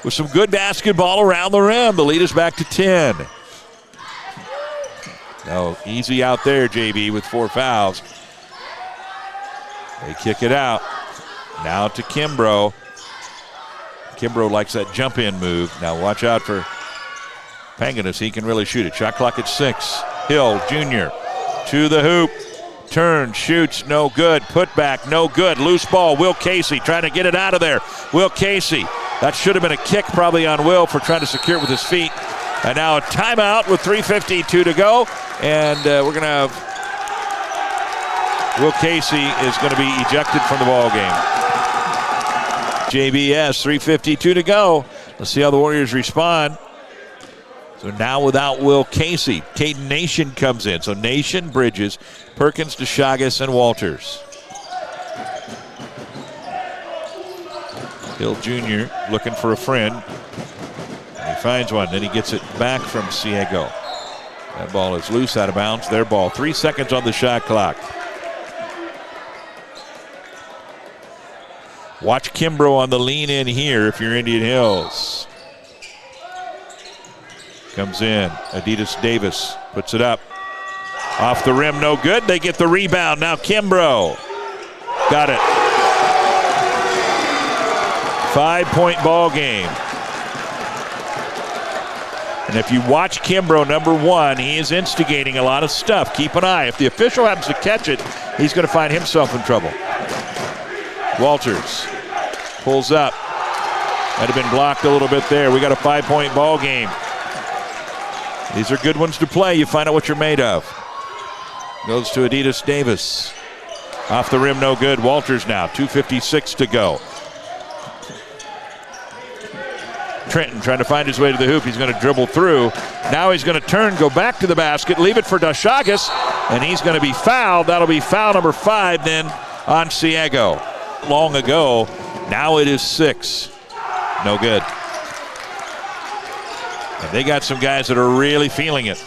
Speaker 1: with some good basketball around the rim. The lead is back to 10. No, easy out there, J.B. with 4 fouls. They kick it out. Now to Kimbrough. Kimbrough likes that jump-in move. Now watch out for Panganis. He can really shoot it. Shot clock at 6. Hill Jr. to the hoop. Turn, shoots, no good. Put back, no good. Loose ball. Will Casey trying to get it out of there. Will Casey. That should have been a kick probably on Will for trying to secure it with his feet. And now a timeout with 3:52 to go. And we're going to have Will Casey is going to be ejected from the ball game. JBS, 3:52 to go. Let's see how the Warriors respond. So now without Will Casey, Caden Nation comes in. So Nation, Bridges, Perkins, DeShagas, and Walters. Hill Jr. looking for a friend. And he finds one. Then he gets it back from Ciego. That ball is loose, out of bounds. Their ball. 3 seconds on the shot clock. Watch Kimbrough on the lean in here if you're Indian Hills. Comes in. Adidas Davis puts it up. Off the rim, no good. They get the rebound. Now Kimbrough. Got it. 5-point ball game. And if you watch Kimbrough, number 1, he is instigating a lot of stuff. Keep an eye. If the official happens to catch it, he's going to find himself in trouble. Walters pulls up. Might have been blocked a little bit there. We got a 5-point ball game. These are good ones to play. You find out what you're made of. Goes to Adidas Davis. Off the rim, no good. Walters now, 2:56 to go. Trenton trying to find his way to the hoop. He's going to dribble through. Now he's going to turn, go back to the basket, leave it for Dashagas, and he's going to be fouled. That'll be foul number 5 then on Ciego. Long ago, now it is 6. No good. And they got some guys that are really feeling it.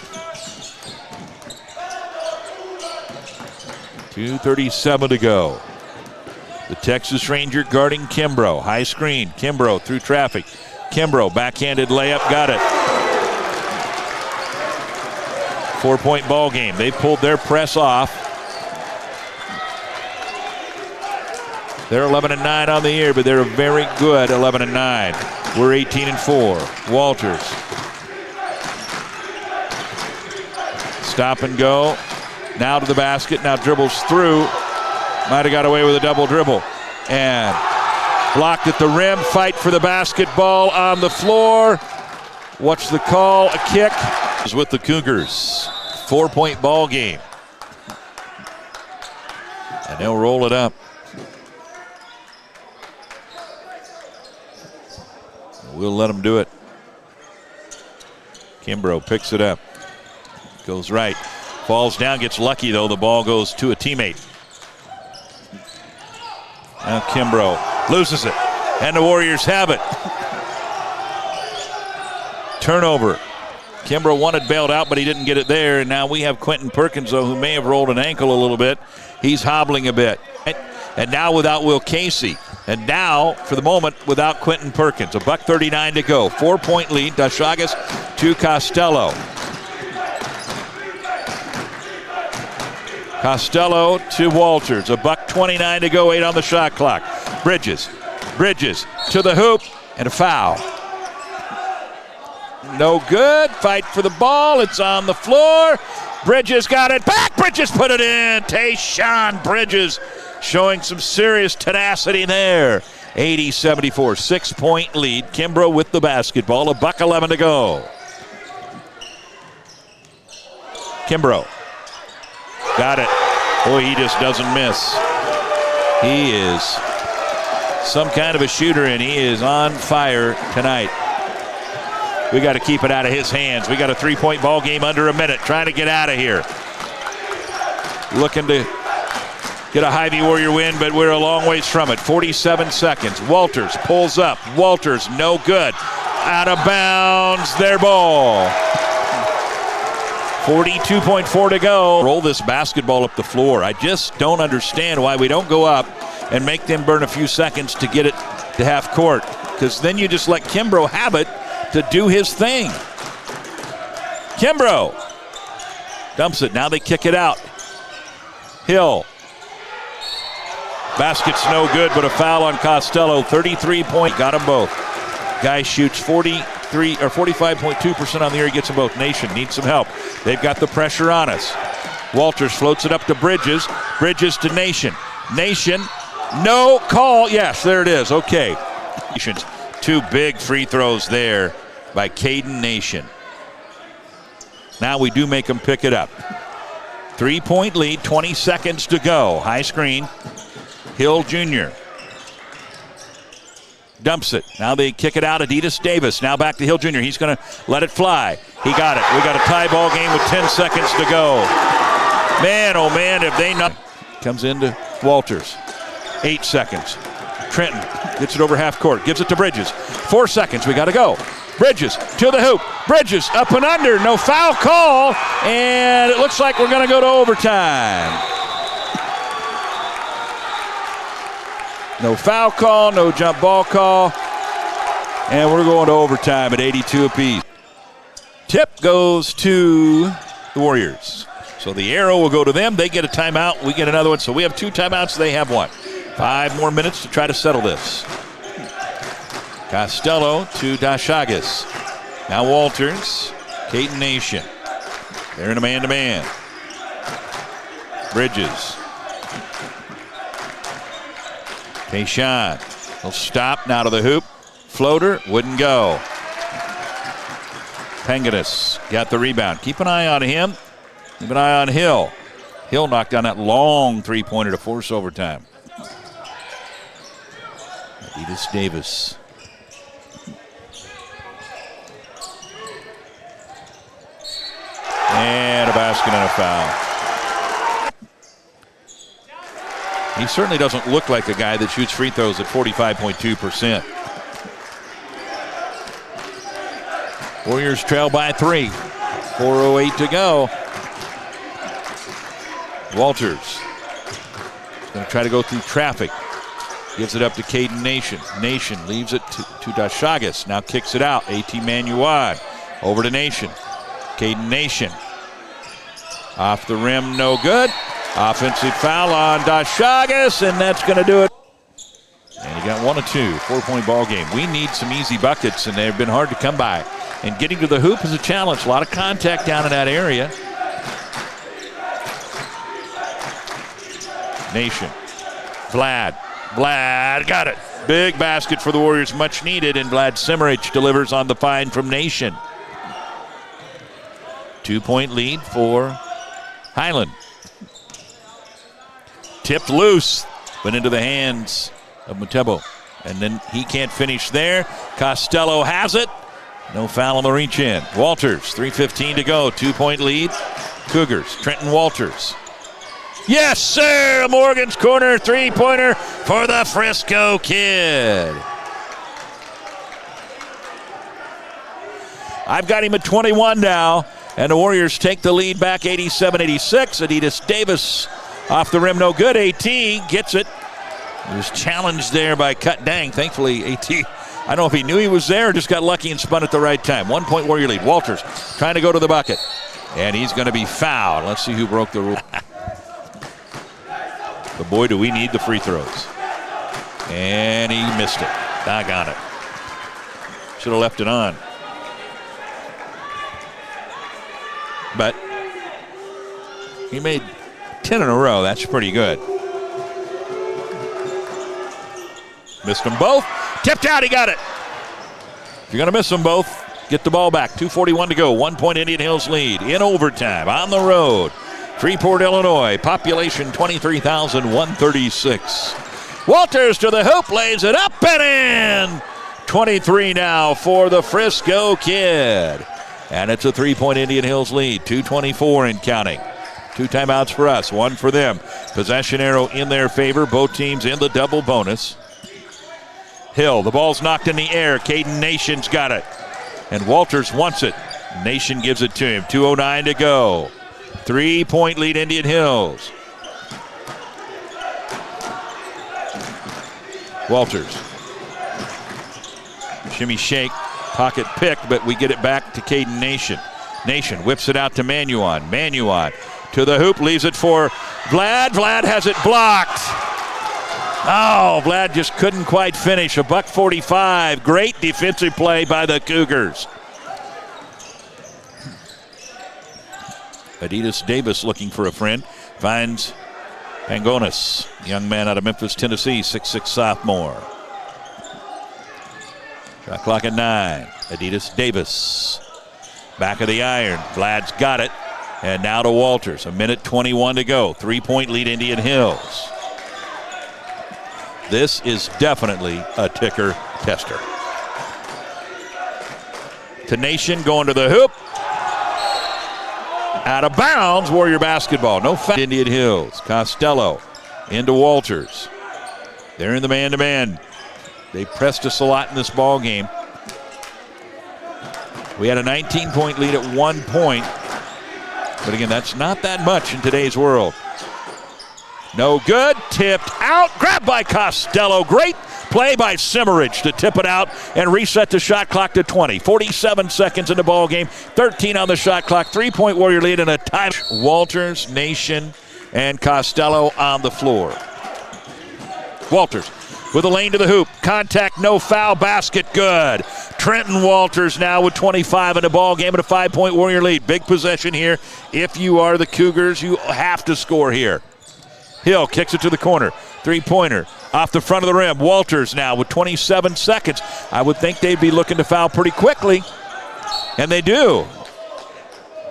Speaker 1: 2:37 to go. The Texas Ranger guarding Kimbrough. High screen. Kimbrough through traffic. Kimbrough backhanded layup. Got it. 4-point ball game. They pulled their press off. They're 11-9 on the year, but they're a very good 11-9. We're 18-4. Walters. Stop and go. Now to the basket. Now dribbles through. Might have got away with a double dribble. And blocked at the rim. Fight for the basketball on the floor. What's the call? A kick. Is with the Cougars. 4-point ball game. And they'll roll it up. We'll let them do it. Kimbrough picks it up. Goes right. Falls down, gets lucky though. The ball goes to a teammate. Now Kimbrough loses it. And the Warriors have it. Turnover. Kimbrough wanted bailed out, but he didn't get it there. And now we have Quentin Perkins, though, who may have rolled an ankle a little bit. He's hobbling a bit. And now without Will Casey. And now, for the moment, without Quentin Perkins. $1:39 to go. 4-point lead. Dashagas to Costello. Costello to Walters. $1:29 to go. 8 on the shot clock. Bridges to the hoop. And a foul. No good. Fight for the ball. It's on the floor. Bridges got it back. Bridges put it in. Tayshaun Bridges showing some serious tenacity there. 80-74. 6-point lead. Kimbrough with the basketball. $1:11 to go. Kimbrough. Got it. Boy, he just doesn't miss. He is some kind of a shooter, and he is on fire tonight. We got to keep it out of his hands. We got a 3-point ball game under a minute. Trying to get out of here. Looking to get a Hy-Vee Warrior win, but we're a long ways from it. 47 seconds. Walters pulls up. Walters, no good. Out of bounds. Their ball. 42.4 to go. Roll this basketball up the floor. I just don't understand why we don't go up and make them burn a few seconds to get it to half court. Because then you just let Kimbrough have it to do his thing. Kimbrough dumps it. Now they kick it out. Hill. Basket's no good, but a foul on Costello. 33-point. Got them both. Guy shoots 45.2% on the year. He gets them both. Nation needs some help. They've got the pressure on us. Walters floats it up to Bridges. Bridges to Nation. Nation, no call. Yes, there it is. Okay. Nation's 2 big free throws there by Caden Nation. Now we do make them pick it up. 3-point lead, 20 seconds to go. High screen. Hill Jr. dumps it. Now they kick it out. Adidas Davis. Now back to Hill Jr. He's going to let it fly. He got it. We got a tie ball game with 10 seconds to go. Man, oh man, if they not. Comes into Walters. 8 seconds. Trenton gets it over half court. Gives it to Bridges. 4 seconds. We got to go. Bridges to the hoop. Bridges up and under. No foul call. And it looks like we're going to go to overtime. No foul call, no jump ball call. And we're going to overtime at 82 apiece. Tip goes to the Warriors. So the arrow will go to them. They get a timeout. We get another one. So we have 2 timeouts. They have 1. 5 more minutes to try to settle this. Costello to Dashagas. Now Walters. Caden Nation. They're in a man-to-man. Bridges. Tayshaun. He'll stop now to the hoop. Floater wouldn't go. Pengatus got the rebound. Keep an eye on him. Keep an eye on Hill. Hill knocked down that long three-pointer to force overtime. Adidas Davis. And a basket and a foul. He certainly doesn't look like a guy that shoots free throws at 45.2%. Warriors trail by 3. 4:08 to go. Walters going to try to go through traffic. Gives it up to Caden Nation. Nation leaves it to Dashagas. Now kicks it out. A.T. Manuad. Over to Nation. Caden Nation. Off the rim, no good. Offensive foul on Dashagas, and that's going to do it. And he got 1 of 2. 4-point ball game. We need some easy buckets, and they've been hard to come by. And getting to the hoop is a challenge. A lot of contact down in that area. Nation. Vlad got it. Big basket for the Warriors, much needed, and Vlad Simerich delivers on the find from Nation. 2-point lead for Highland. Tipped loose, went into the hands of Mutebo. And then he can't finish there. Costello has it. No foul on the reach in. Walters, 3:15 to go. 2-point lead. Cougars. Trenton Walters. Yes, sir! Morgan's corner three-pointer for the Frisco Kid. I've got him at 21 now, and the Warriors take the lead back 87-86. Adidas Davis off the rim, no good. A.T. gets it. He was challenged there by Cut Dang. Thankfully, A.T., I don't know if he knew he was there or just got lucky and spun at the right time. 1-point Warrior lead. Walters trying to go to the bucket. And he's going to be fouled. Let's see who broke the rule. But boy, do we need the free throws. And he missed it. Doggone it. Should have left it on. But he made 10 in a row. That's pretty good. Missed them both. Tipped out. He got it. If you're going to miss them both, get the ball back. 2:41 to go. 1-point Indian Hills lead in overtime on the road. Freeport, Illinois. Population 23,136. Walters to the hoop. Lays it up and in. 23 now for the Frisco Kid. And it's a 3-point Indian Hills lead. 2:24 and counting. 2 timeouts for us, 1 for them. Possession arrow in their favor. Both teams in the double bonus. Hill, the ball's knocked in the air. Caden Nation's got it. And Walters wants it. Nation gives it to him. 2:09 to go. 3-point lead Indian Hills. Walters. Shimmy shake. Pocket picked, but we get it back to Caden Nation. Nation whips it out to Manuan. Manuan to the hoop, leaves it for Vlad. Vlad has it blocked. Oh, Vlad just couldn't quite finish. $1:45. Great defensive play by the Cougars. Adidas Davis looking for a friend. Finds Pangonis, young man out of Memphis, Tennessee, 6'6" sophomore. Shot clock at 9. Adidas Davis. Back of the iron. Vlad's got it. And now to Walters. 1:21 to go. 3-point lead Indian Hills. This is definitely a ticker tester. To Nation going to the hoop. Out of bounds, Warrior basketball. No foul. Indian Hills. Costello into Walters. They're in the man-to-man. They pressed us a lot in this ball game. We had a 19-point lead at 1 point. But again, that's not that much in today's world. No good. Tipped out. Grabbed by Costello. Great play by Simerich to tip it out and reset the shot clock to 20. 47 seconds in the ball game. 13 on the shot clock. 3-point Warrior lead and a time. Walters, Nation, and Costello on the floor. Walters with a lane to the hoop. Contact, no foul, basket, good. Trenton Walters now with 25 in the ball game and a 5-point Warrior lead. Big possession here. If you are the Cougars, you have to score here. Hill kicks it to the corner. 3-pointer off the front of the rim. Walters now with 27 seconds. I would think they'd be looking to foul pretty quickly. And they do.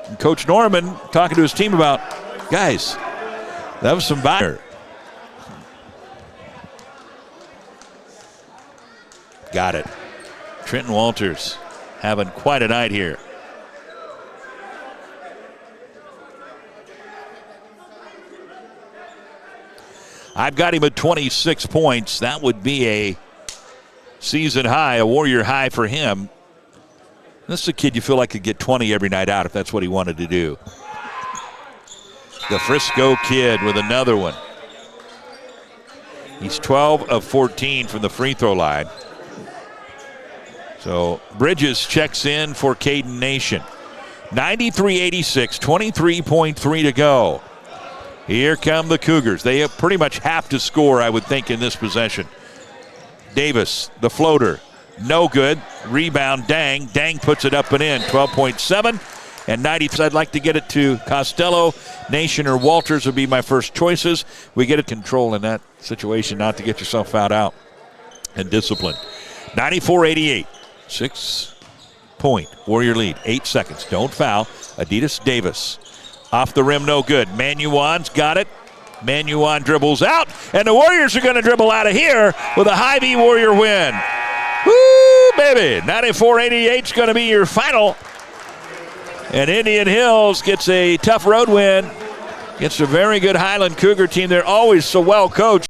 Speaker 1: And Coach Norman talking to his team about, guys, that was some value. Got it. Trenton Walters having quite a night here. I've got him at 26 points. That would be a season high, a Warrior high for him. This is a kid you feel like could get 20 every night out if that's what he wanted to do. The Frisco kid with another one. He's 12 of 14 from the free throw line. So Bridges checks in for Caden Nation. 93-86, 23.3 to go. Here come the Cougars. They pretty much have to score, I would think, in this possession. Davis, the floater, no good. Rebound, Dang. Dang puts it up and in. 12.7 and 90. I'd like to get it to Costello, Nation, or Walters would be my first choices. We get it control in that situation, not to get yourself fouled out, and discipline. 94-88. 6-point Warrior lead. 8 seconds. Don't foul. Adidas Davis. Off the rim, no good. Manuon's got it. Manuon dribbles out, and the Warriors are going to dribble out of here with a Hy-Vee Warrior win. Woo, baby. 94-88 is going to be your final. And Indian Hills gets a tough road win against a very good Highland Cougar team. They're always so well coached.